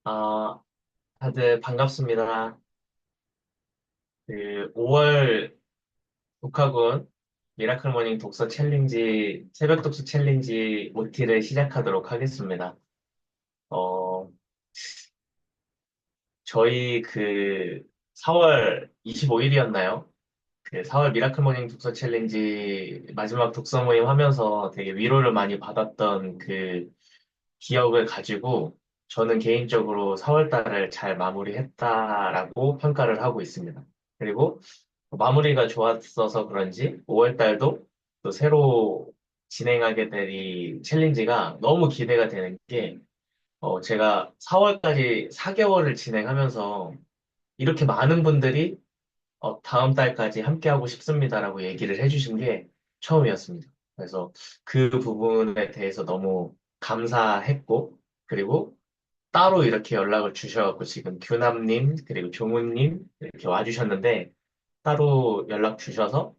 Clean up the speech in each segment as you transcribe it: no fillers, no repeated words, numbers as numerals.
아, 다들 반갑습니다. 5월 독학원 미라클 모닝 독서 챌린지, 새벽 독서 챌린지 OT를 시작하도록 하겠습니다. 어, 저희 4월 25일이었나요? 4월 미라클 모닝 독서 챌린지 마지막 독서 모임 하면서 되게 위로를 많이 받았던 그 기억을 가지고 저는 개인적으로 4월 달을 잘 마무리했다라고 평가를 하고 있습니다. 그리고 마무리가 좋았어서 그런지 5월 달도 또 새로 진행하게 될 이 챌린지가 너무 기대가 되는 게 제가 4월까지 4개월을 진행하면서 이렇게 많은 분들이 다음 달까지 함께하고 싶습니다라고 얘기를 해주신 게 처음이었습니다. 그래서 그 부분에 대해서 너무 감사했고, 그리고 따로 이렇게 연락을 주셔갖고 지금 규남님, 그리고 종훈님 이렇게 와주셨는데, 따로 연락 주셔서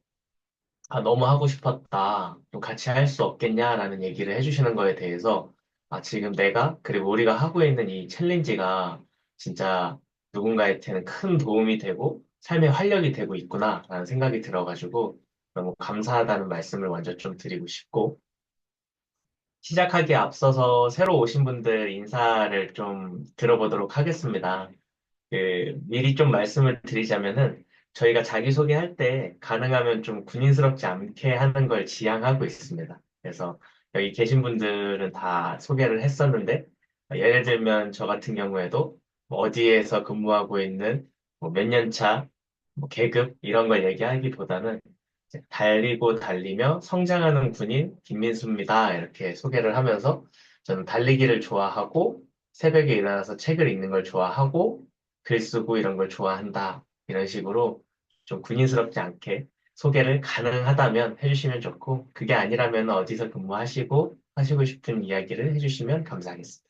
너무 하고 싶었다. 좀 같이 할 수 없겠냐라는 얘기를 해주시는 거에 대해서 지금 내가 그리고 우리가 하고 있는 이 챌린지가 진짜 누군가한테는 큰 도움이 되고 삶의 활력이 되고 있구나라는 생각이 들어가지고 너무 감사하다는 말씀을 먼저 좀 드리고 싶고 시작하기에 앞서서 새로 오신 분들 인사를 좀 들어보도록 하겠습니다. 미리 좀 말씀을 드리자면은 저희가 자기소개할 때 가능하면 좀 군인스럽지 않게 하는 걸 지향하고 있습니다. 그래서 여기 계신 분들은 다 소개를 했었는데 예를 들면 저 같은 경우에도 뭐 어디에서 근무하고 있는 몇 년 차, 계급 이런 걸 얘기하기보다는 이제 달리고 달리며 성장하는 군인 김민수입니다. 이렇게 소개를 하면서 저는 달리기를 좋아하고 새벽에 일어나서 책을 읽는 걸 좋아하고 글 쓰고 이런 걸 좋아한다. 이런 식으로 좀 군인스럽지 않게 소개를 가능하다면 해주시면 좋고, 그게 아니라면 어디서 근무하시고 하시고 싶은 이야기를 해주시면 감사하겠습니다.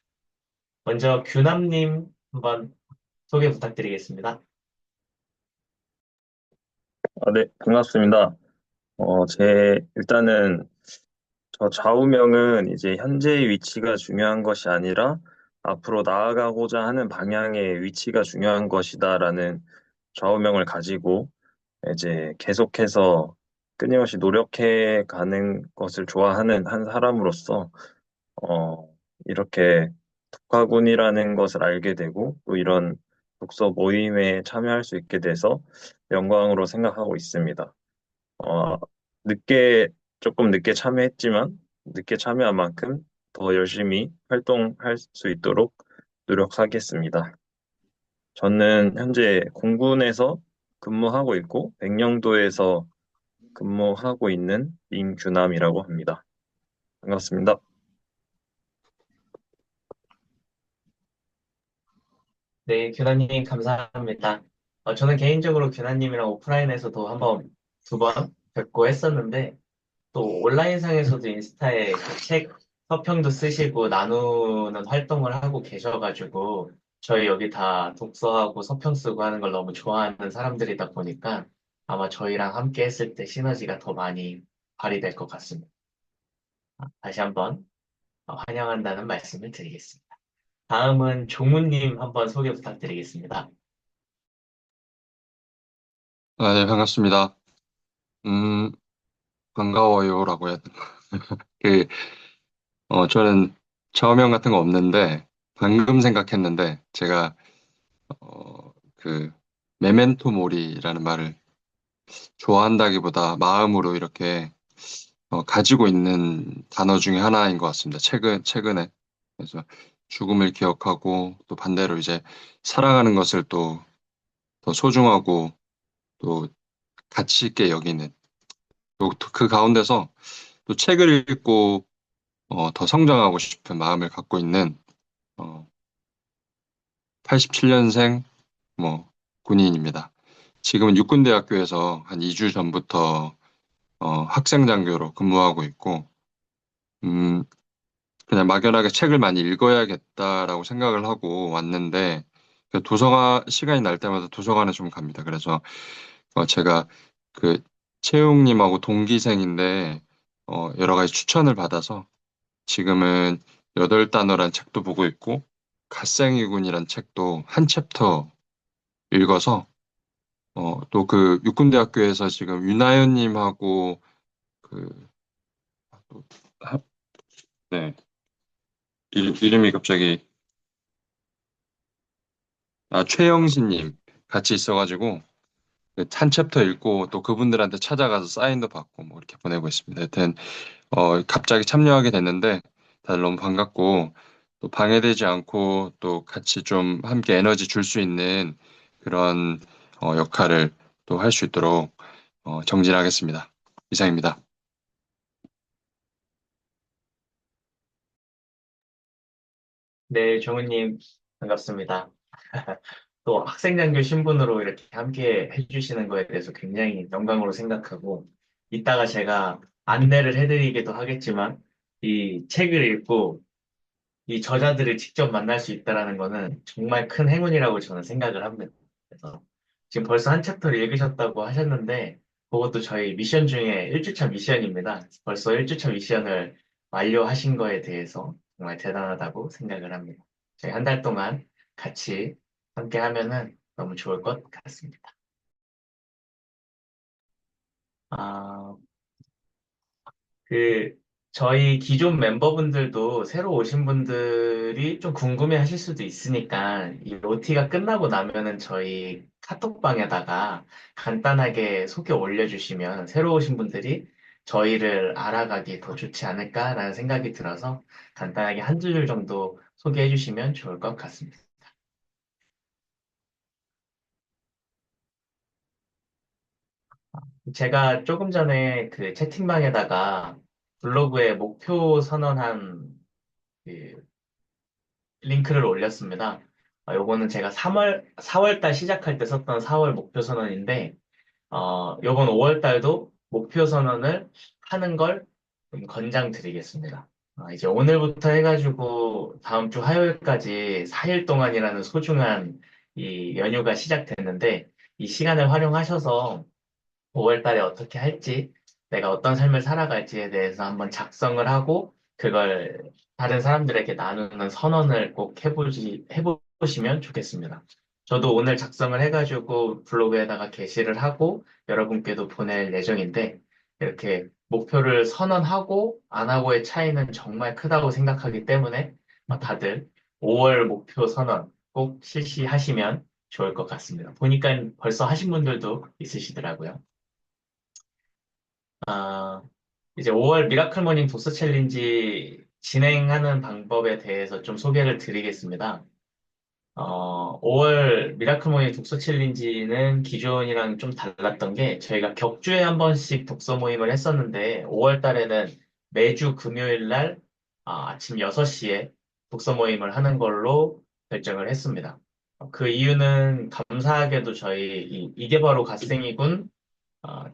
먼저 규남님 한번 소개 부탁드리겠습니다. 네, 반갑습니다. 일단은 저 좌우명은 이제 현재의 위치가 중요한 것이 아니라 앞으로 나아가고자 하는 방향의 위치가 중요한 것이다라는 좌우명을 가지고 이제 계속해서 끊임없이 노력해 가는 것을 좋아하는 한 사람으로서 어, 이렇게 독학운이라는 것을 알게 되고 또 이런 독서 모임에 참여할 수 있게 돼서 영광으로 생각하고 있습니다. 어, 늦게, 조금 늦게 참여했지만, 늦게 참여한 만큼 더 열심히 활동할 수 있도록 노력하겠습니다. 저는 현재 공군에서 근무하고 있고, 백령도에서 근무하고 있는 임규남이라고 합니다. 반갑습니다. 네, 규나님 감사합니다. 저는 개인적으로 규나님이랑 오프라인에서도 한번 두 번 뵙고 했었는데 또 온라인상에서도 인스타에 책 서평도 쓰시고 나누는 활동을 하고 계셔가지고 저희 여기 다 독서하고 서평 쓰고 하는 걸 너무 좋아하는 사람들이다 보니까 아마 저희랑 함께 했을 때 시너지가 더 많이 발휘될 것 같습니다. 다시 한번 환영한다는 말씀을 드리겠습니다. 다음은 종우님 한번 소개 부탁드리겠습니다. 네, 반갑습니다. 음, 반가워요라고 해야 되나? 그, 저는 처음형 같은 거 없는데, 방금 생각했는데, 제가, 그, 메멘토 모리라는 말을 좋아한다기보다 마음으로 이렇게, 가지고 있는 단어 중에 하나인 것 같습니다. 최근에. 그래서 죽음을 기억하고, 또 반대로 이제 살아가는 것을 또 더 소중하고, 또 가치 있게 여기는, 또 그 가운데서 또 책을 읽고 더 성장하고 싶은 마음을 갖고 있는 87년생 뭐 군인입니다. 지금은 육군대학교에서 한 2주 전부터 학생 장교로 근무하고 있고 음, 그냥 막연하게 책을 많이 읽어야겠다라고 생각을 하고 왔는데 그 도서관 시간이 날 때마다 도서관에 좀 갑니다. 그래서 제가 그 채용님하고 동기생인데 여러 가지 추천을 받아서 지금은 8단어란 책도 보고 있고 갓생이군이란 책도 한 챕터 읽어서 또 그 육군대학교에서 지금 윤하연님하고 그 또 네, 이름이 갑자기 최영신님 같이 있어가지고 그한 챕터 읽고 또 그분들한테 찾아가서 사인도 받고 뭐 이렇게 보내고 있습니다. 하여튼 갑자기 참여하게 됐는데 다들 너무 반갑고 또 방해되지 않고 또 같이 좀 함께 에너지 줄 수 있는 그런 역할을 또 할 수 있도록 정진하겠습니다. 이상입니다. 네, 정우님, 반갑습니다. 또 학생장교 신분으로 이렇게 함께 해주시는 거에 대해서 굉장히 영광으로 생각하고, 이따가 제가 안내를 해드리기도 하겠지만, 이 책을 읽고 이 저자들을 직접 만날 수 있다라는 거는 정말 큰 행운이라고 저는 생각을 합니다. 그래서 지금 벌써 한 챕터를 읽으셨다고 하셨는데, 그것도 저희 미션 중에 1주차 미션입니다. 벌써 1주차 미션을 완료하신 거에 대해서 정말 대단하다고 생각을 합니다. 저희 한 달 동안 같이 함께 하면은 너무 좋을 것 같습니다. 아, 그, 저희 기존 멤버분들도 새로 오신 분들이 좀 궁금해 하실 수도 있으니까, 이 OT가 끝나고 나면은 저희 카톡방에다가 간단하게 소개 올려주시면 새로 오신 분들이 저희를 알아가기 더 좋지 않을까라는 생각이 들어서 간단하게 한 두 줄 정도 소개해 주시면 좋을 것 같습니다. 제가 조금 전에 그 채팅방에다가 블로그에 목표 선언한 그 링크를 올렸습니다. 요거는 제가 4월 달 시작할 때 썼던 4월 목표 선언인데, 요번 5월 달도 목표 선언을 하는 걸 좀 권장드리겠습니다. 이제 오늘부터 해가지고 다음 주 화요일까지 4일 동안이라는 소중한 이 연휴가 시작됐는데, 이 시간을 활용하셔서 5월 달에 어떻게 할지, 내가 어떤 삶을 살아갈지에 대해서 한번 작성을 하고, 그걸 다른 사람들에게 나누는 선언을 꼭 해보시면 좋겠습니다. 저도 오늘 작성을 해가지고 블로그에다가 게시를 하고 여러분께도 보낼 예정인데, 이렇게 목표를 선언하고 안 하고의 차이는 정말 크다고 생각하기 때문에 다들 5월 목표 선언 꼭 실시하시면 좋을 것 같습니다. 보니까 벌써 하신 분들도 있으시더라고요. 아, 이제 5월 미라클 모닝 독서 챌린지 진행하는 방법에 대해서 좀 소개를 드리겠습니다. 5월 미라클 모닝 독서 챌린지는 기존이랑 좀 달랐던 게 저희가 격주에 한 번씩 독서 모임을 했었는데 5월 달에는 매주 금요일 날 아침 6시에 독서 모임을 하는 걸로 결정을 했습니다. 그 이유는 감사하게도 저희 이게 바로 갓생이군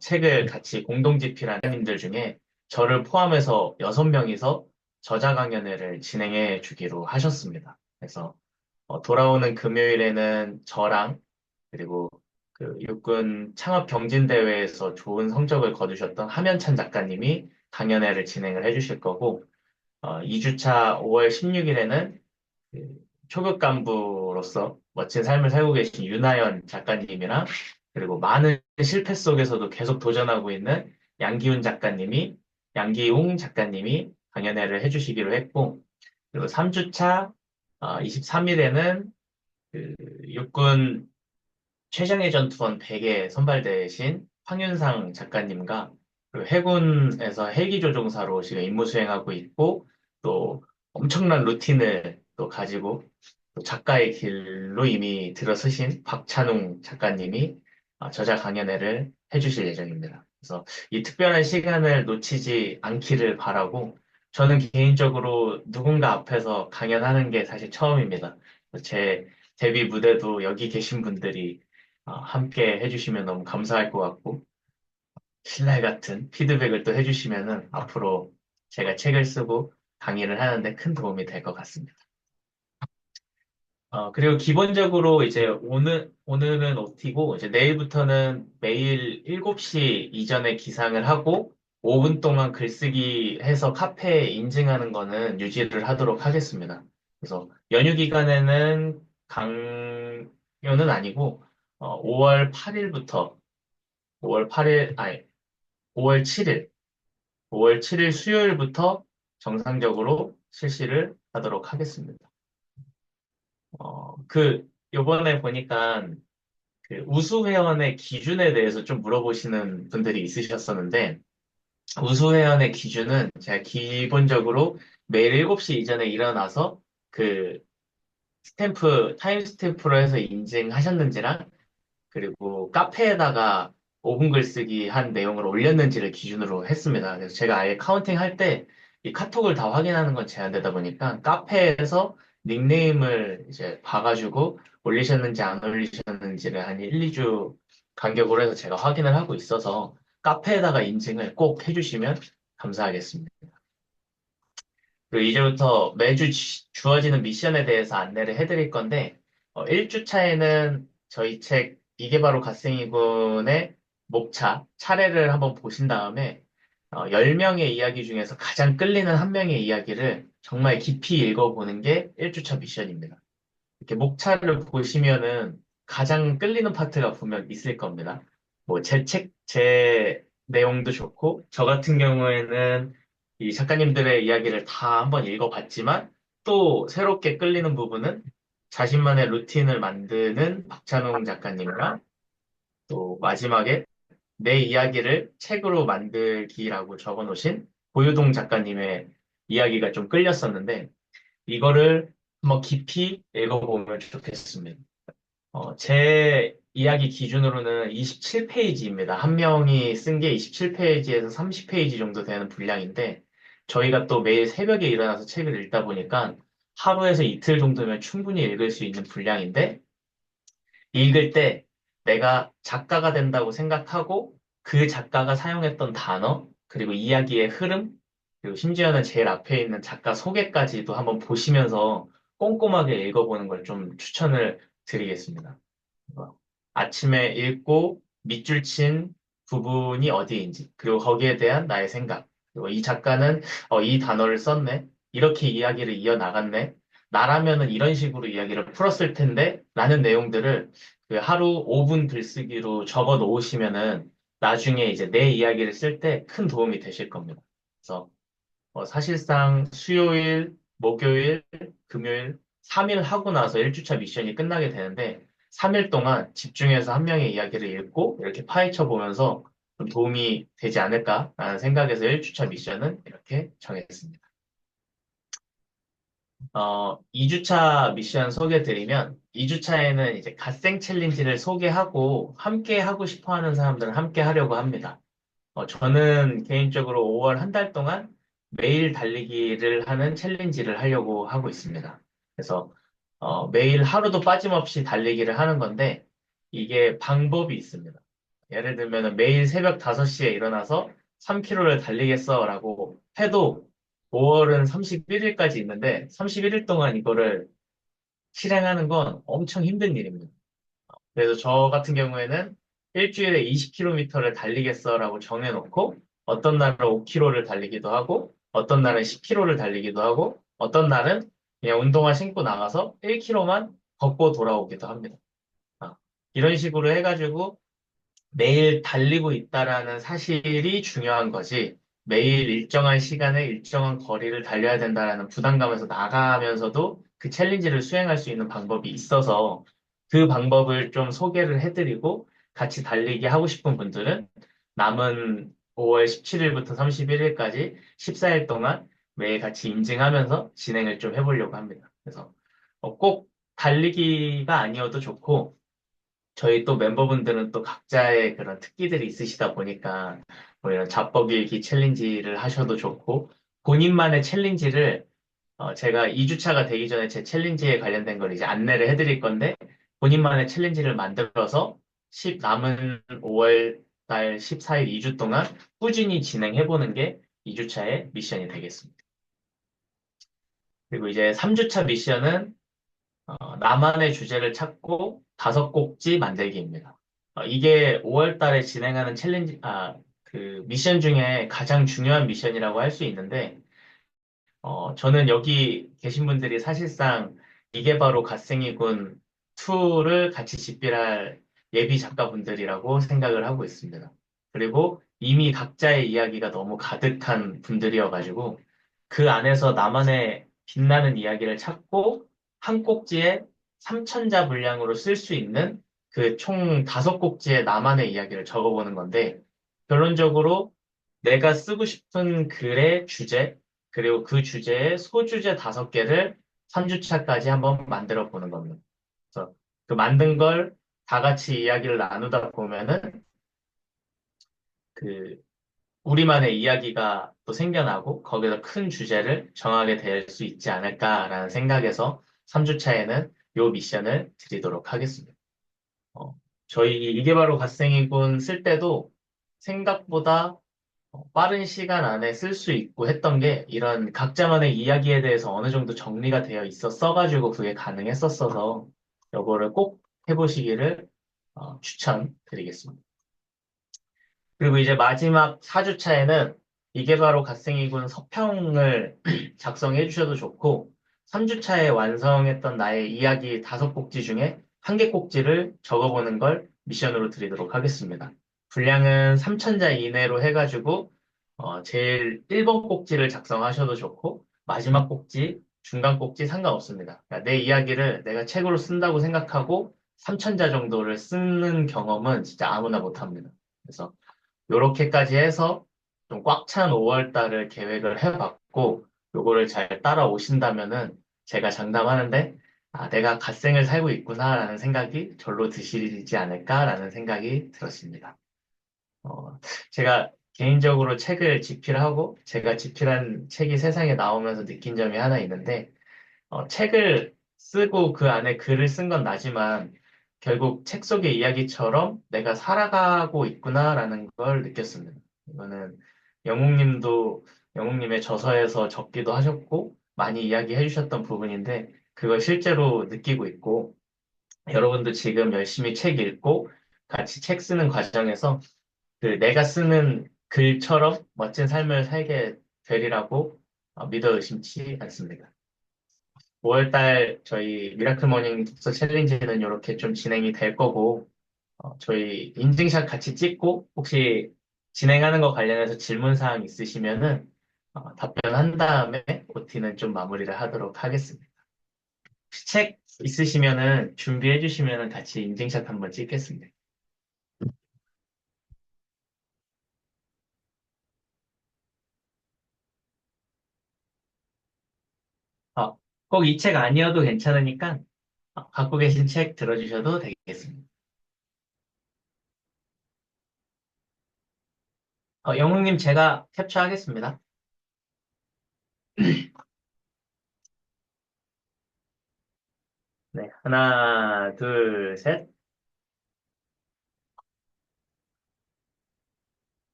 책을 같이 공동 집필한 님들 중에 저를 포함해서 6명이서 저자 강연회를 진행해 주기로 하셨습니다. 그래서 돌아오는 금요일에는 저랑 그리고 그 육군 창업 경진대회에서 좋은 성적을 거두셨던 함현찬 작가님이 강연회를 진행을 해주실 거고 2주차 5월 16일에는 초급 간부로서 멋진 삶을 살고 계신 윤하연 작가님이랑 그리고 많은 실패 속에서도 계속 도전하고 있는 양기웅 작가님이 강연회를 해주시기로 했고, 그리고 3주차 23일에는 그 육군 최정예 전투원 100에 선발되신 황윤상 작가님과 그리고 해군에서 헬기 조종사로 지금 임무 수행하고 있고 또 엄청난 루틴을 또 가지고 또 작가의 길로 이미 들어서신 박찬웅 작가님이 저자 강연회를 해주실 예정입니다. 그래서 이 특별한 시간을 놓치지 않기를 바라고 저는 개인적으로 누군가 앞에서 강연하는 게 사실 처음입니다. 제 데뷔 무대도 여기 계신 분들이 함께 해주시면 너무 감사할 것 같고, 신랄 같은 피드백을 또 해주시면은 앞으로 제가 책을 쓰고 강의를 하는데 큰 도움이 될 것 같습니다. 그리고 기본적으로 이제 오늘은 OT고, 이제 내일부터는 매일 7시 이전에 기상을 하고, 5분 동안 글쓰기 해서 카페에 인증하는 거는 유지를 하도록 하겠습니다. 그래서 연휴 기간에는 강요는 아니고 5월 8일부터 5월 8일 아니 5월 7일 5월 7일 수요일부터 정상적으로 실시를 하도록 하겠습니다. 요번에 보니까 그 우수 회원의 기준에 대해서 좀 물어보시는 분들이 있으셨었는데, 우수 회원의 기준은 제가 기본적으로 매일 7시 이전에 일어나서 그 타임 스탬프로 해서 인증하셨는지랑, 그리고 카페에다가 5분 글쓰기 한 내용을 올렸는지를 기준으로 했습니다. 그래서 제가 아예 카운팅 할 때 이 카톡을 다 확인하는 건 제한되다 보니까 카페에서 닉네임을 이제 봐가지고 올리셨는지 안 올리셨는지를 한 1, 2주 간격으로 해서 제가 확인을 하고 있어서 카페에다가 인증을 꼭 해주시면 감사하겠습니다. 그리고 이제부터 매주 주어지는 미션에 대해서 안내를 해드릴 건데, 1주차에는 저희 책 이게 바로 갓생이군의 목차, 차례를 한번 보신 다음에 10명의 이야기 중에서 가장 끌리는 한 명의 이야기를 정말 깊이 읽어보는 게 1주차 미션입니다. 이렇게 목차를 보시면은 가장 끌리는 파트가 분명 있을 겁니다. 뭐 제 내용도 좋고, 저 같은 경우에는 이 작가님들의 이야기를 다 한번 읽어봤지만, 또 새롭게 끌리는 부분은 자신만의 루틴을 만드는 박찬웅 작가님이랑 또 마지막에 내 이야기를 책으로 만들기라고 적어 놓으신 고유동 작가님의 이야기가 좀 끌렸었는데, 이거를 한번 깊이 읽어보면 좋겠습니다. 제 이야기 기준으로는 27페이지입니다. 한 명이 쓴 게 27페이지에서 30페이지 정도 되는 분량인데, 저희가 또 매일 새벽에 일어나서 책을 읽다 보니까 하루에서 이틀 정도면 충분히 읽을 수 있는 분량인데, 읽을 때 내가 작가가 된다고 생각하고 그 작가가 사용했던 단어, 그리고 이야기의 흐름, 그리고 심지어는 제일 앞에 있는 작가 소개까지도 한번 보시면서 꼼꼼하게 읽어보는 걸 좀 추천을 드리겠습니다. 아침에 읽고 밑줄 친 부분이 어디인지, 그리고 거기에 대한 나의 생각, 그리고 이 작가는 이 단어를 썼네, 이렇게 이야기를 이어나갔네, 나라면은 이런 식으로 이야기를 풀었을 텐데, 라는 내용들을 그 하루 5분 글쓰기로 적어 놓으시면은 나중에 이제 내 이야기를 쓸 때 큰 도움이 되실 겁니다. 그래서 사실상 수요일, 목요일, 금요일, 3일 하고 나서 1주차 미션이 끝나게 되는데 3일 동안 집중해서 한 명의 이야기를 읽고 이렇게 파헤쳐 보면서 좀 도움이 되지 않을까라는 생각에서 1주차 미션은 이렇게 정했습니다. 2주차 미션 소개드리면 2주차에는 이제 갓생 챌린지를 소개하고 함께 하고 싶어 하는 사람들은 함께 하려고 합니다. 저는 개인적으로 5월 한 달 동안 매일 달리기를 하는 챌린지를 하려고 하고 있습니다. 그래서 매일 하루도 빠짐없이 달리기를 하는 건데 이게 방법이 있습니다. 예를 들면 매일 새벽 5시에 일어나서 3km를 달리겠어라고 해도 5월은 31일까지 있는데 31일 동안 이거를 실행하는 건 엄청 힘든 일입니다. 그래서 저 같은 경우에는 일주일에 20km를 달리겠어라고 정해놓고 어떤 날은 5km를 달리기도 하고 어떤 날은 10km를 달리기도 하고 어떤 날은 그냥 운동화 신고 나가서 1km만 걷고 돌아오기도 합니다. 아, 이런 식으로 해가지고 매일 달리고 있다라는 사실이 중요한 거지 매일 일정한 시간에 일정한 거리를 달려야 된다라는 부담감에서 나가면서도 그 챌린지를 수행할 수 있는 방법이 있어서 그 방법을 좀 소개를 해드리고 같이 달리기 하고 싶은 분들은 남은 5월 17일부터 31일까지 14일 동안 매일 같이 인증하면서 진행을 좀 해보려고 합니다. 그래서 꼭 달리기가 아니어도 좋고 저희 또 멤버분들은 또 각자의 그런 특기들이 있으시다 보니까 뭐 이런 잡버기기 챌린지를 하셔도 좋고 본인만의 챌린지를 제가 2주차가 되기 전에 제 챌린지에 관련된 걸 이제 안내를 해드릴 건데 본인만의 챌린지를 만들어서 남은 5월 달 14일 2주 동안 꾸준히 진행해보는 게 2주차의 미션이 되겠습니다. 그리고 이제 3주차 미션은 나만의 주제를 찾고 5꼭지 만들기입니다. 이게 5월 달에 진행하는 그 미션 중에 가장 중요한 미션이라고 할 수 있는데, 저는 여기 계신 분들이 사실상 이게 바로 갓생이군 2를 같이 집필할 예비 작가분들이라고 생각을 하고 있습니다. 그리고 이미 각자의 이야기가 너무 가득한 분들이어가지고 그 안에서 나만의 빛나는 이야기를 찾고 한 꼭지에 3천자 분량으로 쓸 수 있는 그 총 5꼭지의 나만의 이야기를 적어보는 건데 결론적으로 내가 쓰고 싶은 글의 주제, 그리고 그 주제의 소주제 5개를 3주차까지 한번 만들어 보는 겁니다. 그래서 그 만든 걸 다 같이 이야기를 나누다 보면은 그 우리만의 이야기가 또 생겨나고 거기서 큰 주제를 정하게 될 수 있지 않을까라는 생각에서 3주차에는 요 미션을 드리도록 하겠습니다. 어, 저희 이게 바로 갓생이군 쓸 때도 생각보다 빠른 시간 안에 쓸 수 있고 했던 게 이런 각자만의 이야기에 대해서 어느 정도 정리가 되어 있었어가지고 그게 가능했었어서 요거를 꼭 해보시기를 추천드리겠습니다. 그리고 이제 마지막 4주차에는 이게 바로 갓생이군 서평을 작성해 주셔도 좋고 3주차에 완성했던 나의 이야기 5꼭지 중에 1개 꼭지를 적어보는 걸 미션으로 드리도록 하겠습니다. 분량은 3천자 이내로 해가지고 제일 1번 꼭지를 작성하셔도 좋고 마지막 꼭지, 중간 꼭지 상관없습니다. 그러니까 내 이야기를 내가 책으로 쓴다고 생각하고 3천자 정도를 쓰는 경험은 진짜 아무나 못합니다. 그래서 요렇게까지 해서 좀 꽉 찬 5월 달을 계획을 해봤고, 요거를 잘 따라오신다면은 제가 장담하는데, 아, 내가 갓생을 살고 있구나라는 생각이 절로 드시지 않을까라는 생각이 들었습니다. 어, 제가 개인적으로 책을 집필하고, 제가 집필한 책이 세상에 나오면서 느낀 점이 하나 있는데, 책을 쓰고 그 안에 글을 쓴 건 나지만 결국 책 속의 이야기처럼 내가 살아가고 있구나라는 걸 느꼈습니다. 이거는 영웅님도 영웅님의 저서에서 적기도 하셨고 많이 이야기해 주셨던 부분인데 그걸 실제로 느끼고 있고 여러분도 지금 열심히 책 읽고 같이 책 쓰는 과정에서 그 내가 쓰는 글처럼 멋진 삶을 살게 되리라고 믿어 의심치 않습니다. 5월달 저희 미라클 모닝 독서 챌린지는 이렇게 좀 진행이 될 거고, 저희 인증샷 같이 찍고, 혹시 진행하는 거 관련해서 질문 사항 있으시면은, 답변한 다음에 OT는 좀 마무리를 하도록 하겠습니다. 혹시 책 있으시면은 준비해 주시면은 같이 인증샷 한번 찍겠습니다. 어, 꼭 이 책 아니어도 괜찮으니까, 갖고 계신 책 들어주셔도 되겠습니다. 영웅님 제가 캡처하겠습니다. 네, 하나, 둘, 셋.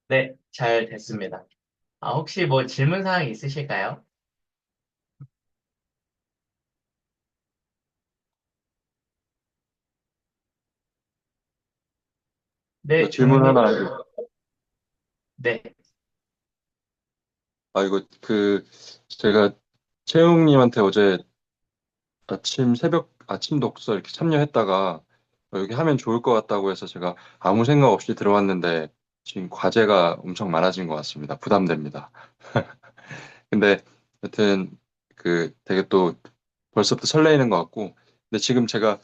네, 잘 됐습니다. 혹시 뭐 질문 사항 있으실까요? 이거 네, 질문 영웅님. 하나 하고. 네, 이거 제가 채용님한테 어제 새벽 아침 독서 이렇게 참여했다가 여기 하면 좋을 것 같다고 해서 제가 아무 생각 없이 들어왔는데 지금 과제가 엄청 많아진 것 같습니다. 부담됩니다. 근데 여튼 되게 또 벌써부터 설레이는 것 같고 근데 지금 제가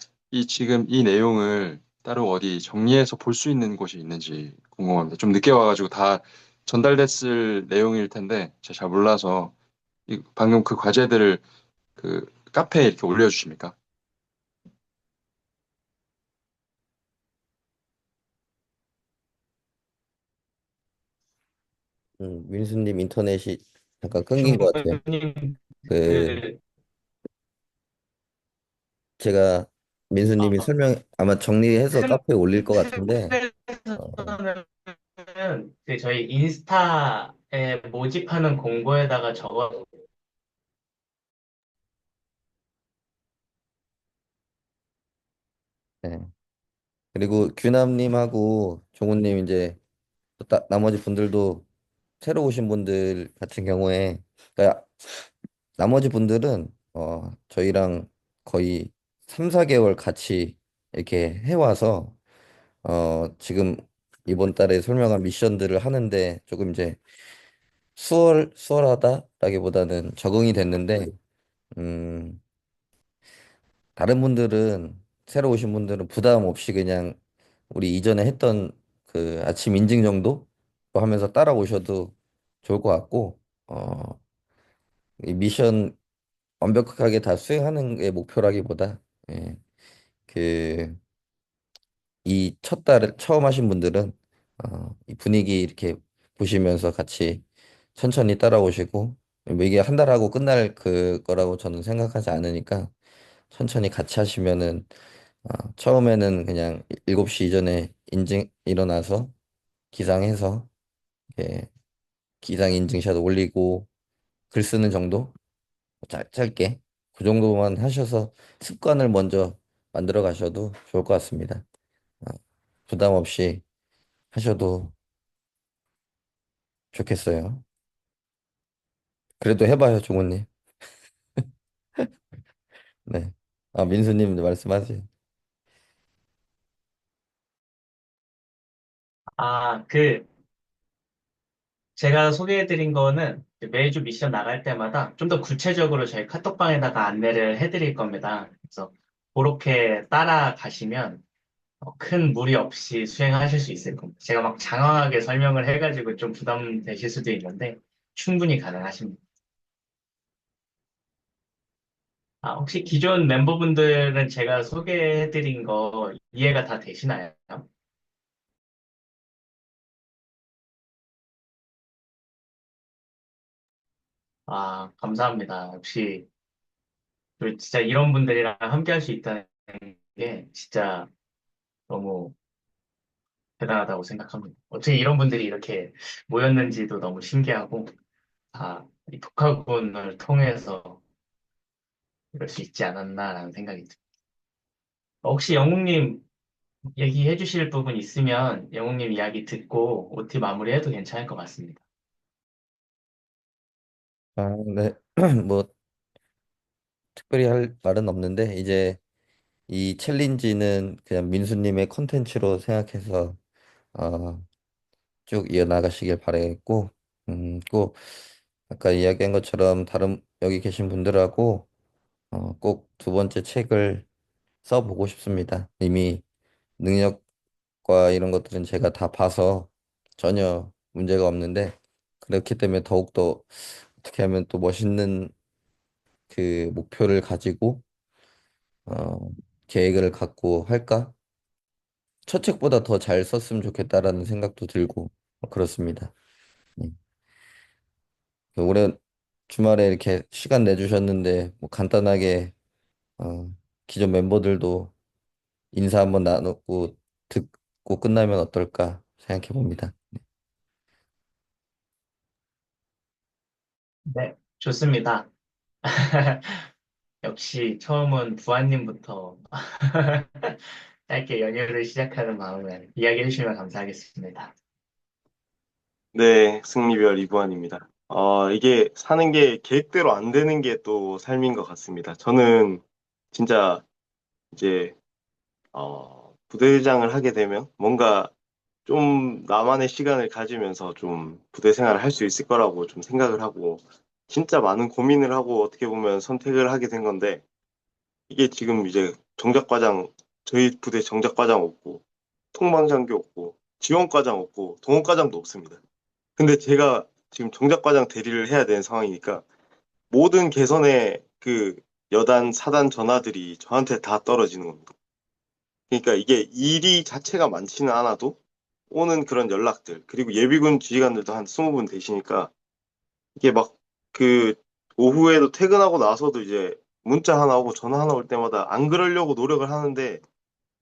지금 이 내용을 따로 어디 정리해서 볼 수 있는 곳이 있는지 궁금합니다. 좀 늦게 와가지고 다 전달됐을 내용일 텐데 제가 잘 몰라서 방금 그 과제들을 카페에 이렇게 올려주십니까? 민수님 인터넷이 잠깐 끊긴 것 같아요. 영웅님, 그 그, 제가 민수님이 어, 설명 아마 정리해서 큰 카페에 올릴 것 같은데 어, 틀에서는 그 저희 인스타에 모집하는 공고에다가 적어, 네. 그리고 규남님하고 종훈님 이제 또 나머지 분들도 새로 오신 분들 같은 경우에 그러니까 나머지 분들은 저희랑 거의 3, 4개월 같이 이렇게 해와서 지금 이번 달에 설명한 미션들을 하는데 조금 이제 수월하다라기보다는 적응이 됐는데 음, 다른 분들은 새로 오신 분들은 부담 없이 그냥 우리 이전에 했던 그 아침 인증 정도 하면서 따라오셔도 좋을 것 같고 이 미션 완벽하게 다 수행하는 게 목표라기보다 예, 그 이 첫 달을 처음 하신 분들은 이 분위기 이렇게 보시면서 같이 천천히 따라오시고 뭐 이게 한 달하고 끝날 거라고 저는 생각하지 않으니까 천천히 같이 하시면은 처음에는 그냥 7시 이전에 인증 일어나서 기상해서 예, 기상 인증샷 올리고 글 쓰는 정도 짧게 그 정도만 하셔서 습관을 먼저 만들어 가셔도 좋을 것 같습니다. 어, 부담 없이 하셔도 좋겠어요. 그래도 해봐요, 종훈님. 네. 민수님 말씀하세요. 아, 제가 소개해드린 거는 매주 미션 나갈 때마다 좀 더 구체적으로 저희 카톡방에다가 안내를 해드릴 겁니다. 그래서 그렇게 따라가시면 큰 무리 없이 수행하실 수 있을 겁니다. 제가 막 장황하게 설명을 해가지고 좀 부담되실 수도 있는데 충분히 가능하십니다. 혹시 기존 멤버분들은 제가 소개해드린 거 이해가 다 되시나요? 감사합니다. 역시 진짜 이런 분들이랑 함께 할 수 있다는 게 진짜 너무 대단하다고 생각합니다. 어떻게 이런 분들이 이렇게 모였는지도 너무 신기하고, 이 독학군을 통해서 이럴 수 있지 않았나라는 생각이 듭니다. 혹시 영웅님 얘기해 주실 부분 있으면 영웅님 이야기 듣고 OT 마무리해도 괜찮을 것 같습니다. 네. 뭐 특별히 할 말은 없는데 이제 이 챌린지는 그냥 민수님의 컨텐츠로 생각해서 어, 쭉 이어나가시길 바라겠고, 꼭 아까 이야기한 것처럼 다른 여기 계신 분들하고 꼭 두 번째 책을 써보고 싶습니다. 이미 능력과 이런 것들은 제가 다 봐서 전혀 문제가 없는데 그렇기 때문에 더욱더 어떻게 하면 또 멋있는 그 목표를 가지고 어, 계획을 갖고 할까? 첫 책보다 더 잘 썼으면 좋겠다라는 생각도 들고 그렇습니다. 예. 올해 주말에 이렇게 시간 내주셨는데 뭐 간단하게 어, 기존 멤버들도 인사 한번 나누고 듣고 끝나면 어떨까 생각해 봅니다. 네, 좋습니다. 역시 처음은 부안님부터 짧게 연휴를 시작하는 마음에 이야기해 주시면 감사하겠습니다. 네, 승리별 이부환입니다. 이게 사는 게 계획대로 안 되는 게 또 삶인 것 같습니다. 저는 진짜 이제, 부대장을 하게 되면 뭔가 좀 나만의 시간을 가지면서 좀 부대 생활을 할 수 있을 거라고 좀 생각을 하고, 진짜 많은 고민을 하고 어떻게 보면 선택을 하게 된 건데, 이게 지금 이제 정작과장, 저희 부대 정작과장 없고, 통방장교 없고, 지원과장 없고, 동원과장도 없습니다. 근데 제가 지금 정작과장 대리를 해야 되는 상황이니까 모든 개선의 그 여단, 사단 전화들이 저한테 다 떨어지는 겁니다. 그러니까 이게 일이 자체가 많지는 않아도 오는 그런 연락들, 그리고 예비군 지휘관들도 한 20분 되시니까 이게 막 그 오후에도 퇴근하고 나서도 이제 문자 하나 오고 전화 하나 올 때마다 안 그러려고 노력을 하는데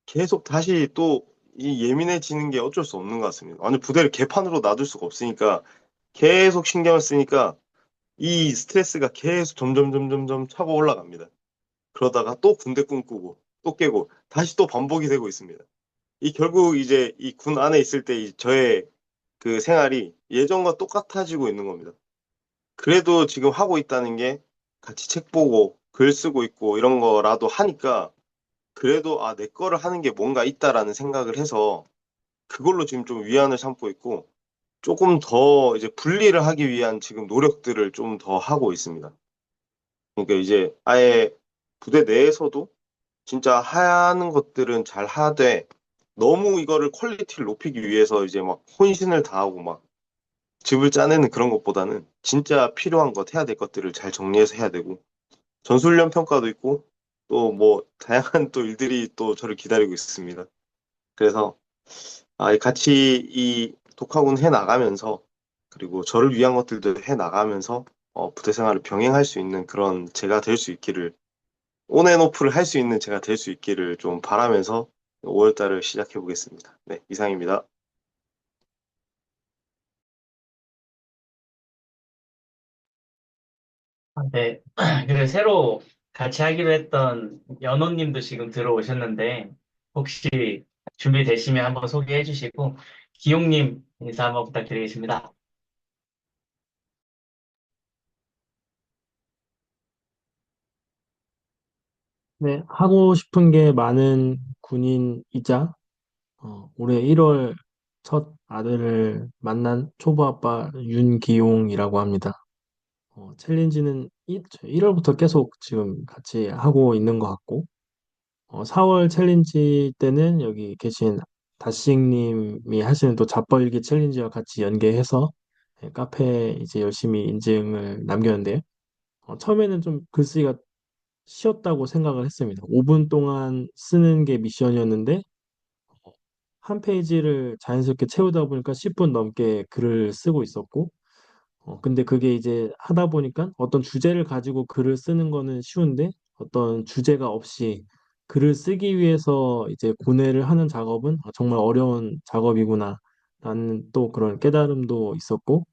계속 다시 또 이 예민해지는 게 어쩔 수 없는 것 같습니다. 완전 부대를 개판으로 놔둘 수가 없으니까 계속 신경을 쓰니까 이 스트레스가 계속 점점 차고 올라갑니다. 그러다가 또 군대 꿈꾸고 또 깨고 다시 또 반복이 되고 있습니다. 이 결국 이제 이 군 안에 있을 때 저의 그 생활이 예전과 똑같아지고 있는 겁니다. 그래도 지금 하고 있다는 게 같이 책 보고 글 쓰고 있고 이런 거라도 하니까 그래도 아, 내 거를 하는 게 뭔가 있다라는 생각을 해서 그걸로 지금 좀 위안을 삼고 있고 조금 더 이제 분리를 하기 위한 지금 노력들을 좀 더 하고 있습니다. 그러니까 이제 아예 부대 내에서도 진짜 하는 것들은 잘 하되 너무 이거를 퀄리티를 높이기 위해서 이제 막 혼신을 다하고 막 즙을 짜내는 그런 것보다는 진짜 필요한 것 해야 될 것들을 잘 정리해서 해야 되고 전술련 평가도 있고 또 뭐 다양한 또 일들이 또 저를 기다리고 있습니다. 그래서 같이 이 독학군 해 나가면서 그리고 저를 위한 것들도 해 나가면서 부대 생활을 병행할 수 있는 그런 제가 될 수 있기를 온앤오프를 할 수 있는 제가 될 수 있기를 좀 바라면서 5월달을 시작해 보겠습니다. 네, 이상입니다. 네. 그리고 새로 같이 하기로 했던 연호님도 지금 들어오셨는데, 혹시 준비되시면 한번 소개해 주시고, 기용님 인사 한번 부탁드리겠습니다. 네, 하고 싶은 게 많은 군인이자 올해 1월 첫 아들을 만난 초보 아빠 윤기용이라고 합니다. 챌린지는 1월부터 계속 지금 같이 하고 있는 것 같고 4월 챌린지 때는 여기 계신 다싱님이 하시는 또 잡벌기 챌린지와 같이 연계해서 카페에 이제 열심히 인증을 남겼는데요. 처음에는 좀 글쓰기가 쉬었다고 생각을 했습니다. 5분 동안 쓰는 게 미션이었는데 한 페이지를 자연스럽게 채우다 보니까 10분 넘게 글을 쓰고 있었고 근데 그게 이제 하다 보니까 어떤 주제를 가지고 글을 쓰는 거는 쉬운데 어떤 주제가 없이 글을 쓰기 위해서 이제 고뇌를 하는 작업은 정말 어려운 작업이구나 라는 또 그런 깨달음도 있었고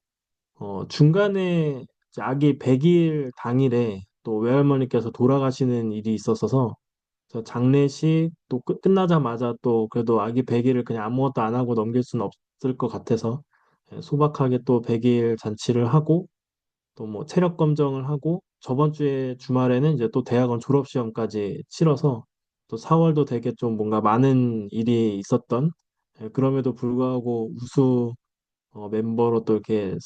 중간에 이제 아기 100일 당일에 또 외할머니께서 돌아가시는 일이 있었어서 저 장례식 또 끝나자마자 또 그래도 아기 100일을 그냥 아무것도 안 하고 넘길 수는 없을 것 같아서 소박하게 또 100일 잔치를 하고 또 뭐 체력 검정을 하고 저번 주에 주말에는 이제 또 대학원 졸업 시험까지 치러서 또 4월도 되게 좀 뭔가 많은 일이 있었던 그럼에도 불구하고 우수 멤버로 또 이렇게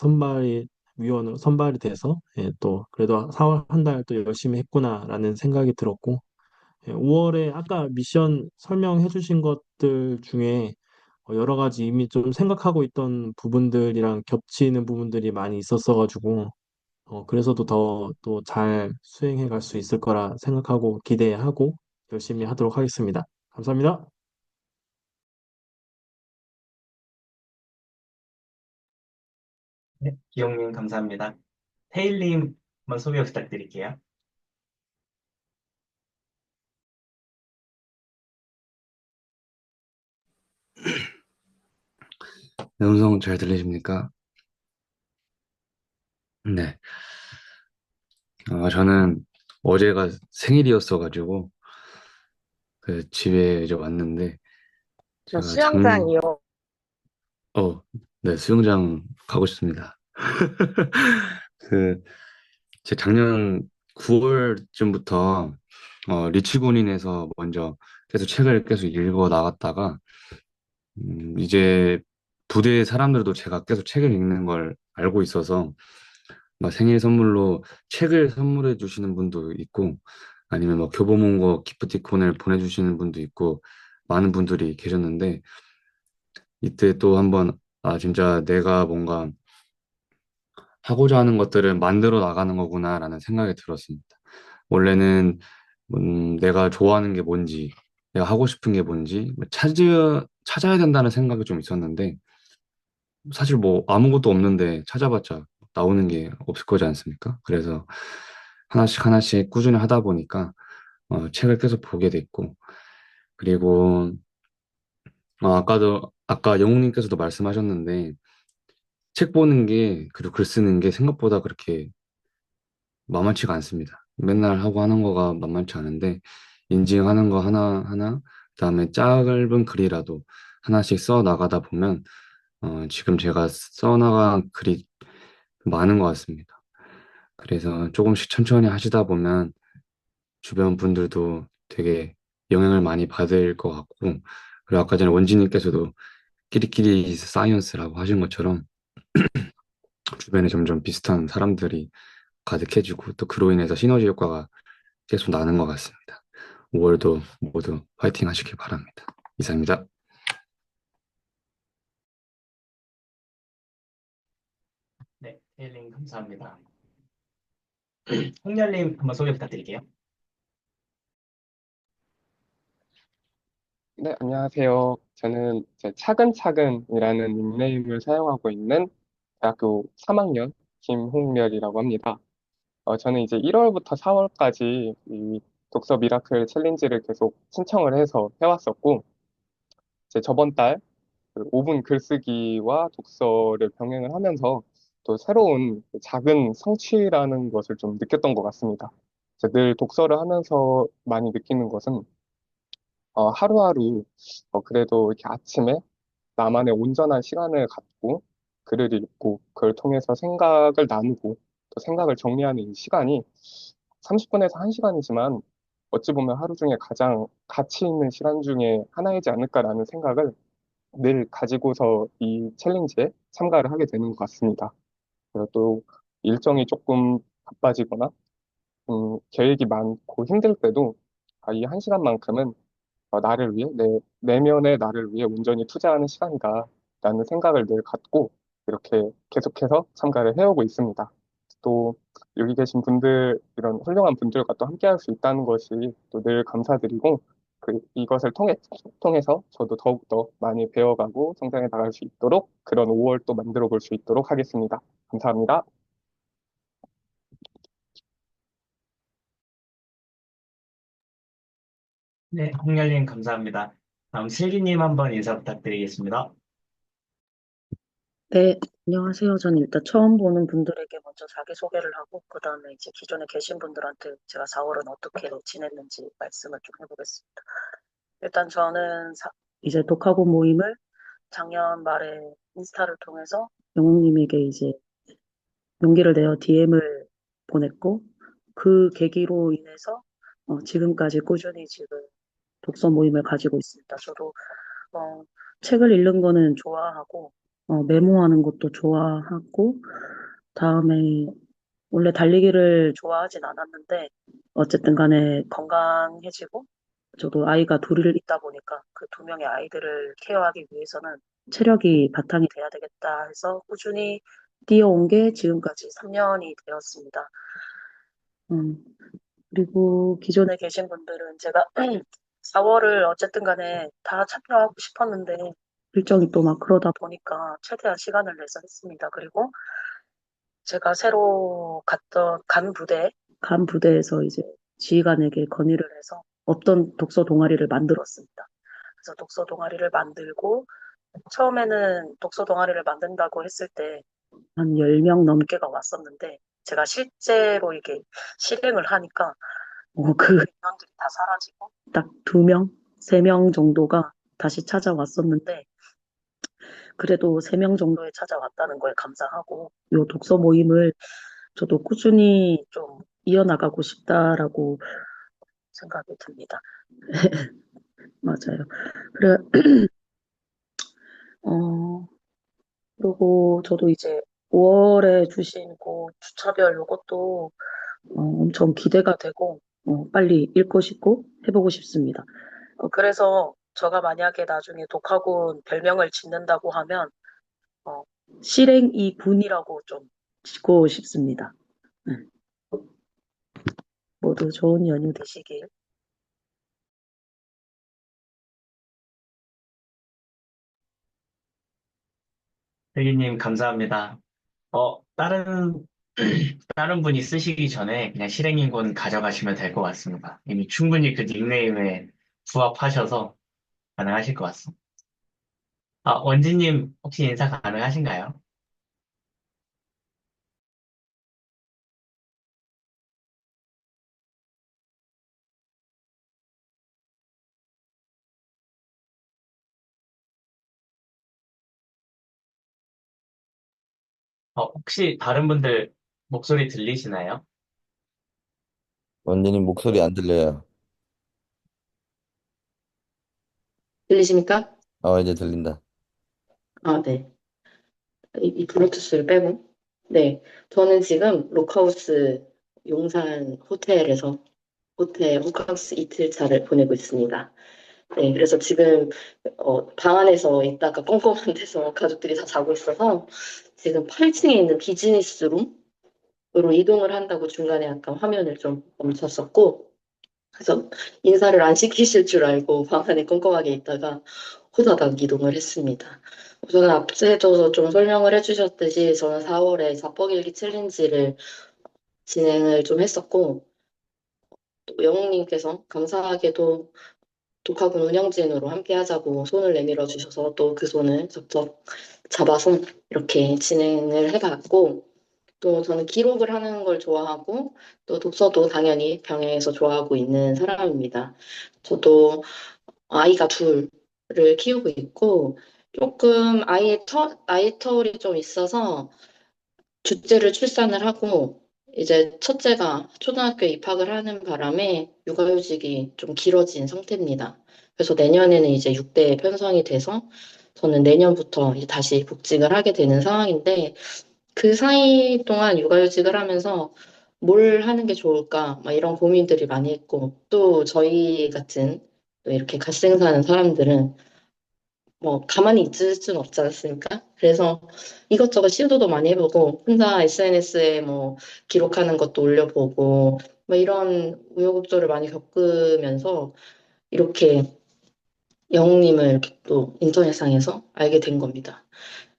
위원으로 선발이 돼서 또 그래도 4월 한 달 또 열심히 했구나라는 생각이 들었고 5월에 아까 미션 설명해 주신 것들 중에 여러 가지 이미 좀 생각하고 있던 부분들이랑 겹치는 부분들이 많이 있었어가지고 그래서도 더 또 잘 수행해 갈 수 있을 거라 생각하고 기대하고 열심히 하도록 하겠습니다. 감사합니다. 네, 기용님 감사합니다. 테일님 한번 소개 부탁드릴게요. 네, 음성 잘 들리십니까? 네. 저는 어제가 생일이었어가지고, 그 집에 이제 왔는데, 저 제가 수영장이요. 어, 네, 수영장 가고 싶습니다. 그, 제 작년 9월쯤부터, 리치 군인에서 먼저 계속 책을 계속 읽어 나갔다가, 이제 부대 사람들도 제가 계속 책을 읽는 걸 알고 있어서, 막 생일 선물로 책을 선물해 주시는 분도 있고, 아니면 뭐 교보문고 기프티콘을 보내주시는 분도 있고, 많은 분들이 계셨는데, 이때 또 한번, 진짜 내가 뭔가 하고자 하는 것들을 만들어 나가는 거구나라는 생각이 들었습니다. 원래는, 내가 좋아하는 게 뭔지, 내가 하고 싶은 게 뭔지, 찾아야 된다는 생각이 좀 있었는데, 사실 뭐 아무것도 없는데 찾아봤자 나오는 게 없을 거지 않습니까? 그래서 하나씩 하나씩 꾸준히 하다 보니까 책을 계속 보게 됐고 그리고 아까 영웅님께서도 말씀하셨는데 책 보는 게 그리고 글 쓰는 게 생각보다 그렇게 만만치가 않습니다. 맨날 하고 하는 거가 만만치 않은데 인증하는 거 하나하나, 그다음에 짧은 글이라도 하나씩 써 나가다 보면 지금 제가 써나간 글이 많은 것 같습니다. 그래서 조금씩 천천히 하시다 보면 주변 분들도 되게 영향을 많이 받을 것 같고, 그리고 아까 전에 원진님께서도 끼리끼리 사이언스라고 하신 것처럼 주변에 점점 비슷한 사람들이 가득해지고 또 그로 인해서 시너지 효과가 계속 나는 것 같습니다. 5월도 모두 화이팅 하시길 바랍니다. 이상입니다. 네, 테일링 감사합니다. 홍렬님 한번 소개 부탁드릴게요. 네, 안녕하세요. 저는 이제 차근차근이라는 닉네임을 사용하고 있는 대학교 3학년 김홍렬이라고 합니다. 저는 이제 1월부터 4월까지 이 독서 미라클 챌린지를 계속 신청을 해서 해왔었고, 이제 저번 달 5분 글쓰기와 독서를 병행을 하면서 또 새로운 그 작은 성취라는 것을 좀 느꼈던 것 같습니다. 이제 늘 독서를 하면서 많이 느끼는 것은 하루하루 그래도 이렇게 아침에 나만의 온전한 시간을 갖고 글을 읽고 그걸 통해서 생각을 나누고 또 생각을 정리하는 이 시간이 30분에서 1시간이지만 어찌 보면 하루 중에 가장 가치 있는 시간 중에 하나이지 않을까라는 생각을 늘 가지고서 이 챌린지에 참가를 하게 되는 것 같습니다. 그리고 또 일정이 조금 바빠지거나 계획이 많고 힘들 때도 이 1시간만큼은 나를 위해, 내면의 나를 위해 온전히 투자하는 시간이다. 라는 생각을 늘 갖고 이렇게 계속해서 참가를 해오고 있습니다. 또 여기 계신 분들, 이런 훌륭한 분들과 또 함께 할 수 있다는 것이 또 늘 감사드리고 이것을 통해서 저도 더욱더 많이 배워가고 성장해 나갈 수 있도록 그런 5월 또 만들어 볼 수 있도록 하겠습니다. 감사합니다. 네, 홍렬님 감사합니다. 다음 슬기님 한번 인사 부탁드리겠습니다. 네, 안녕하세요. 저는 일단 처음 보는 분들에게 먼저 자기소개를 하고, 그 다음에 이제 기존에 계신 분들한테 제가 4월은 어떻게 지냈는지 말씀을 좀 해보겠습니다. 일단 저는 이제 독학고 모임을 작년 말에 인스타를 통해서 영웅님에게 이제 용기를 내어 DM을 보냈고, 그 계기로 인해서 지금까지 꾸준히 지금 독서 모임을 가지고 있습니다. 저도 어, 책을 읽는 거는 좋아하고, 메모하는 것도 좋아하고, 다음에 원래 달리기를 좋아하진 않았는데, 어쨌든 간에 건강해지고, 저도 아이가 둘을 있다 보니까 그 2명의 아이들을 케어하기 위해서는 체력이 바탕이 돼야 되겠다 해서 꾸준히 뛰어온 게 지금까지 3년이 되었습니다. 음, 그리고 기존에 계신 분들은 제가 4월을 어쨌든 간에 다 참여하고 싶었는데 일정이 또 막 그러다 보니까 최대한 시간을 내서 했습니다. 그리고 제가 새로 간 부대에서 이제 지휘관에게 건의를 해서 없던 독서 동아리를 만들었습니다. 그래서 독서 동아리를 만들고 처음에는 독서 동아리를 만든다고 했을 때 한 10명 넘게가 왔었는데 제가 실제로 이게 실행을 하니까 그 인원들이 다 사라지고 딱 2명, 3명 정도가 다시 찾아왔었는데 그래도 3명 정도에 찾아왔다는 거에 감사하고 요 독서 모임을 저도 꾸준히 좀 이어나가고 싶다라고 생각이 듭니다. 맞아요. 그래, 어, 그리고 저도 이제 5월에 주신 그 주차별 요것도 엄청 기대가 되고 빨리 읽고 싶고 해보고 싶습니다. 그래서 제가 만약에 나중에 독학원 별명을 짓는다고 하면 어, 실행이 군이라고 좀 짓고 싶습니다. 네. 모두 좋은 연휴 되시길. 슬기님 감사합니다. 다른, 다른 분이 쓰시기 전에 그냥 실행인권 가져가시면 될 것 같습니다. 이미 충분히 그 닉네임에 부합하셔서 가능하실 것 같습니다. 원진님 혹시 인사 가능하신가요? 혹시 다른 분들 목소리 들리시나요? 원진님 목소리 안 들려요. 들리십니까? 이제 들린다. 아, 네. 이 블루투스를 빼고. 네. 저는 지금 록하우스 용산 호텔에서 호텔 호캉스 이틀차를 보내고 있습니다. 네. 그래서 지금 방 안에서 있다가 꼼꼼한 데서 가족들이 다 자고 있어서 지금 8층에 있는 비즈니스 룸으로 이동을 한다고 중간에 약간 화면을 좀 멈췄었고 그래서 인사를 안 시키실 줄 알고 방 안에 꼼꼼하게 있다가 호다닥 이동을 했습니다. 우선 앞서서 좀 설명을 해주셨듯이 저는 4월에 자뻑일기 챌린지를 진행을 좀 했었고 또 영웅님께서 감사하게도 독학은 운영진으로 함께 하자고 손을 내밀어 주셔서 또 그 손을 적적 잡아서 이렇게 진행을 해봤고 또 저는 기록을 하는 걸 좋아하고 또 독서도 당연히 병행해서 좋아하고 있는 사람입니다. 저도 아이가 둘을 키우고 있고 조금 아이 터울이 좀 있어서 둘째를 출산을 하고 이제 첫째가 초등학교에 입학을 하는 바람에 육아휴직이 좀 길어진 상태입니다. 그래서 내년에는 이제 6대 편성이 돼서 저는 내년부터 이제 다시 복직을 하게 되는 상황인데 그 사이 동안 육아휴직을 하면서 뭘 하는 게 좋을까 막 이런 고민들이 많이 했고 또 저희 같은 또 이렇게 갓생 사는 사람들은 뭐 가만히 있을 수는 없지 않습니까? 그래서 이것저것 시도도 많이 해보고 혼자 SNS에 뭐 기록하는 것도 올려보고 뭐 이런 우여곡절을 많이 겪으면서 이렇게 영웅님을 이렇게 또 인터넷상에서 알게 된 겁니다.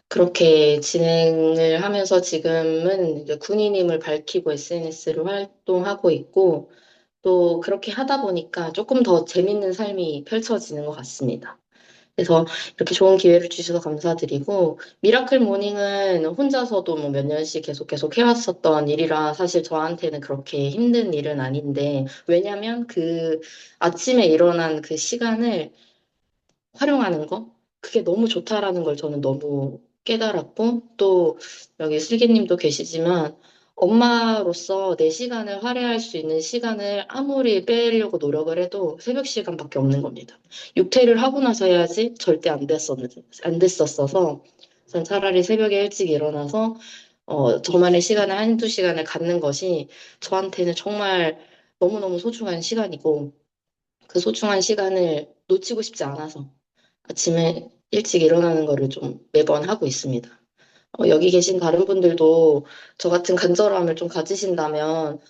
그렇게 진행을 하면서 지금은 이제 군인임을 밝히고 SNS를 활동하고 있고 또 그렇게 하다 보니까 조금 더 재밌는 삶이 펼쳐지는 것 같습니다. 그래서 이렇게 좋은 기회를 주셔서 감사드리고, 미라클 모닝은 혼자서도 뭐 몇 년씩 계속 해왔었던 일이라 사실 저한테는 그렇게 힘든 일은 아닌데, 왜냐면 그 아침에 일어난 그 시간을 활용하는 거? 그게 너무 좋다라는 걸 저는 너무 깨달았고, 또 여기 슬기님도 계시지만, 엄마로서 내 시간을 할애할 수 있는 시간을 아무리 빼려고 노력을 해도 새벽 시간밖에 없는 겁니다. 육퇴를 하고 나서 해야지 절대 안 됐었어서, 전 차라리 새벽에 일찍 일어나서, 저만의 시간을 한두 시간을 갖는 것이 저한테는 정말 너무너무 소중한 시간이고, 그 소중한 시간을 놓치고 싶지 않아서 아침에 일찍 일어나는 거를 좀 매번 하고 있습니다. 여기 계신 다른 분들도 저 같은 간절함을 좀 가지신다면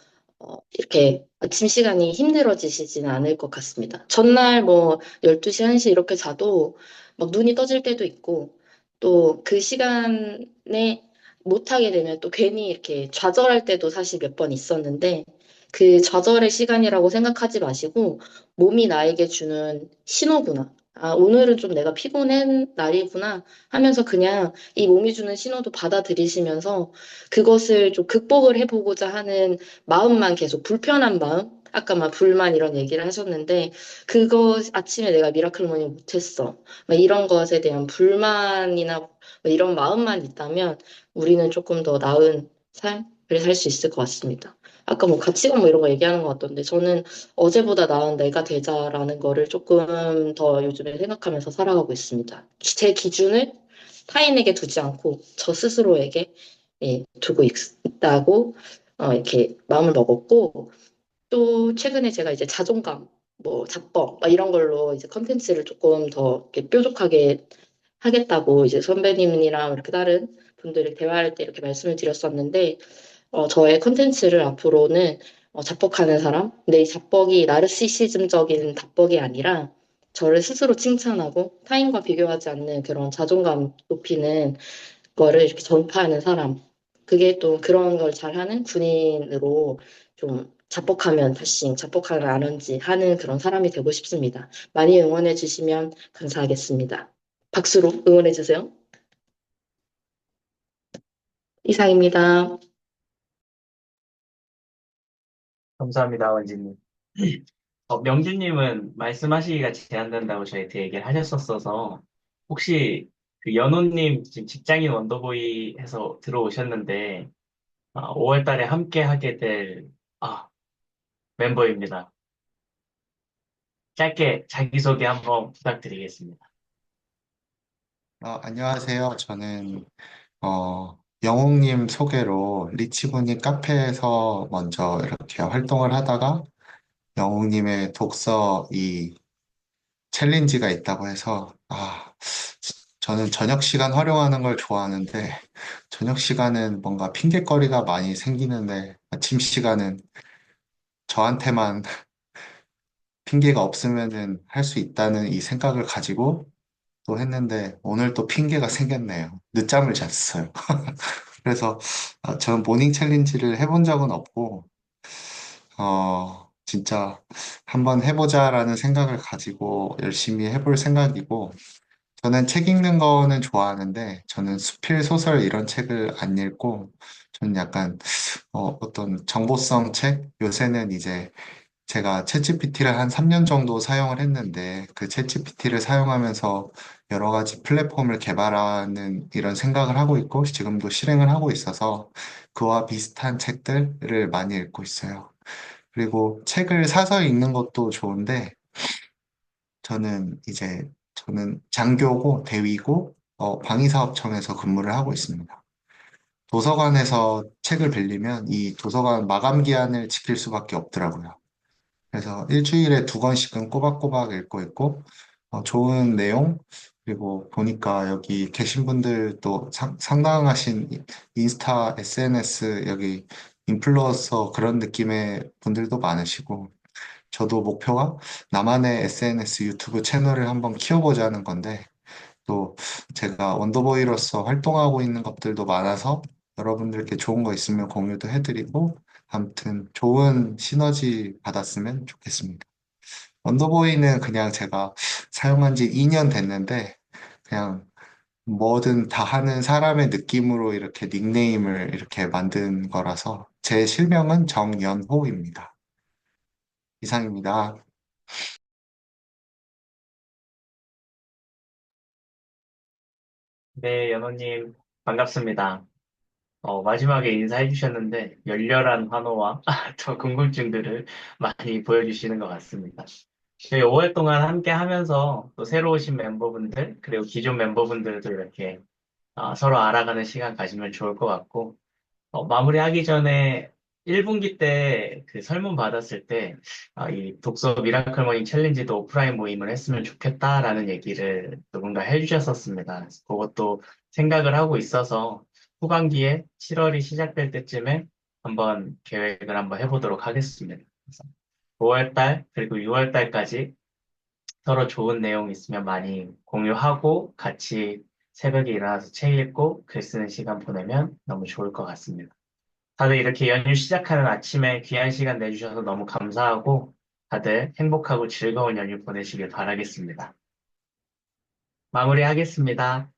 이렇게 아침 시간이 힘들어지시지는 않을 것 같습니다. 전날 뭐 12시, 1시 이렇게 자도 막 눈이 떠질 때도 있고 또 그 시간에 못하게 되면 또 괜히 이렇게 좌절할 때도 사실 몇 번 있었는데 그 좌절의 시간이라고 생각하지 마시고 몸이 나에게 주는 신호구나. 아, 오늘은 좀 내가 피곤한 날이구나 하면서 그냥 이 몸이 주는 신호도 받아들이시면서 그것을 좀 극복을 해보고자 하는 마음만 계속 불편한 마음? 아까 막 불만 이런 얘기를 하셨는데 그거 아침에 내가 미라클 모닝 못했어. 막 이런 것에 대한 불만이나 뭐 이런 마음만 있다면 우리는 조금 더 나은 삶을 살 수 있을 것 같습니다. 아까 뭐 가치관 뭐 이런 거 얘기하는 것 같던데 저는 어제보다 나은 내가 되자라는 거를 조금 더 요즘에 생각하면서 살아가고 있습니다. 제 기준을 타인에게 두지 않고 저 스스로에게 두고 있다고 이렇게 마음을 먹었고 또 최근에 제가 이제 자존감, 뭐 작법 막 이런 걸로 이제 컨텐츠를 조금 더 이렇게 뾰족하게 하겠다고 이제 선배님이랑 이렇게 다른 분들이 대화할 때 이렇게 말씀을 드렸었는데 저의 컨텐츠를 앞으로는 자뻑하는 사람, 근데 이 자뻑이 나르시시즘적인 자뻑이 아니라 저를 스스로 칭찬하고 타인과 비교하지 않는 그런 자존감 높이는 거를 이렇게 전파하는 사람. 그게 또 그런 걸 잘하는 군인으로 좀 자뻑하면 다시 자뻑하면 안 한지 하는 그런 사람이 되고 싶습니다. 많이 응원해 주시면 감사하겠습니다. 박수로 응원해 주세요. 이상입니다. 감사합니다, 원진님. 명진님은 말씀하시기가 제한된다고 저희한테 얘기를 하셨었어서, 혹시 그 연호님 지금 직장인 원더보이 해서 들어오셨는데, 5월 달에 함께 하게 될, 멤버입니다. 짧게 자기소개 한번 부탁드리겠습니다. 안녕하세요. 저는 영웅님 소개로 리치군님 카페에서 먼저 이렇게 활동을 하다가 영웅님의 독서 이 챌린지가 있다고 해서 저는 저녁 시간 활용하는 걸 좋아하는데 저녁 시간은 뭔가 핑계거리가 많이 생기는데 아침 시간은 저한테만 핑계가 없으면은 할 수 있다는 이 생각을 가지고 또 했는데 오늘 또 핑계가 생겼네요. 늦잠을 잤어요. 그래서 저는 모닝 챌린지를 해본 적은 없고 진짜 한번 해보자라는 생각을 가지고 열심히 해볼 생각이고 저는 책 읽는 거는 좋아하는데 저는 수필 소설 이런 책을 안 읽고 저는 약간 어떤 정보성 책 요새는 이제 제가 챗GPT를 한 3년 정도 사용을 했는데 그 챗GPT를 사용하면서 여러 가지 플랫폼을 개발하는 이런 생각을 하고 있고 지금도 실행을 하고 있어서 그와 비슷한 책들을 많이 읽고 있어요. 그리고 책을 사서 읽는 것도 좋은데 저는 장교고 대위고 방위사업청에서 근무를 하고 있습니다. 도서관에서 책을 빌리면 이 도서관 마감 기한을 지킬 수밖에 없더라고요. 그래서 일주일에 2권씩은 꼬박꼬박 읽고 있고, 좋은 내용, 그리고 보니까 여기 계신 분들도 상당하신 인스타, SNS, 여기 인플루언서 그런 느낌의 분들도 많으시고, 저도 목표가 나만의 SNS 유튜브 채널을 한번 키워보자는 건데, 또 제가 원더보이로서 활동하고 있는 것들도 많아서 여러분들께 좋은 거 있으면 공유도 해드리고, 아무튼 좋은 시너지 받았으면 좋겠습니다. 원더보이는 그냥 제가 사용한 지 2년 됐는데, 그냥 뭐든 다 하는 사람의 느낌으로 이렇게 닉네임을 이렇게 만든 거라서, 제 실명은 정연호입니다. 이상입니다. 네, 연호님, 반갑습니다. 마지막에 인사해 주셨는데, 열렬한 환호와 저 궁금증들을 많이 보여주시는 것 같습니다. 저희 5월 동안 함께 하면서 또 새로 오신 멤버분들, 그리고 기존 멤버분들도 이렇게 서로 알아가는 시간 가지면 좋을 것 같고, 마무리하기 전에 1분기 때 그 설문 받았을 때, 이 독서 미라클 모닝 챌린지도 오프라인 모임을 했으면 좋겠다라는 얘기를 누군가 해주셨었습니다. 그래서 그것도 생각을 하고 있어서 후반기에 7월이 시작될 때쯤에 한번 계획을 한번 해보도록 하겠습니다. 그래서 5월 달, 그리고 6월 달까지 서로 좋은 내용 있으면 많이 공유하고 같이 새벽에 일어나서 책 읽고 글 쓰는 시간 보내면 너무 좋을 것 같습니다. 다들 이렇게 연휴 시작하는 아침에 귀한 시간 내주셔서 너무 감사하고 다들 행복하고 즐거운 연휴 보내시길 바라겠습니다. 마무리하겠습니다.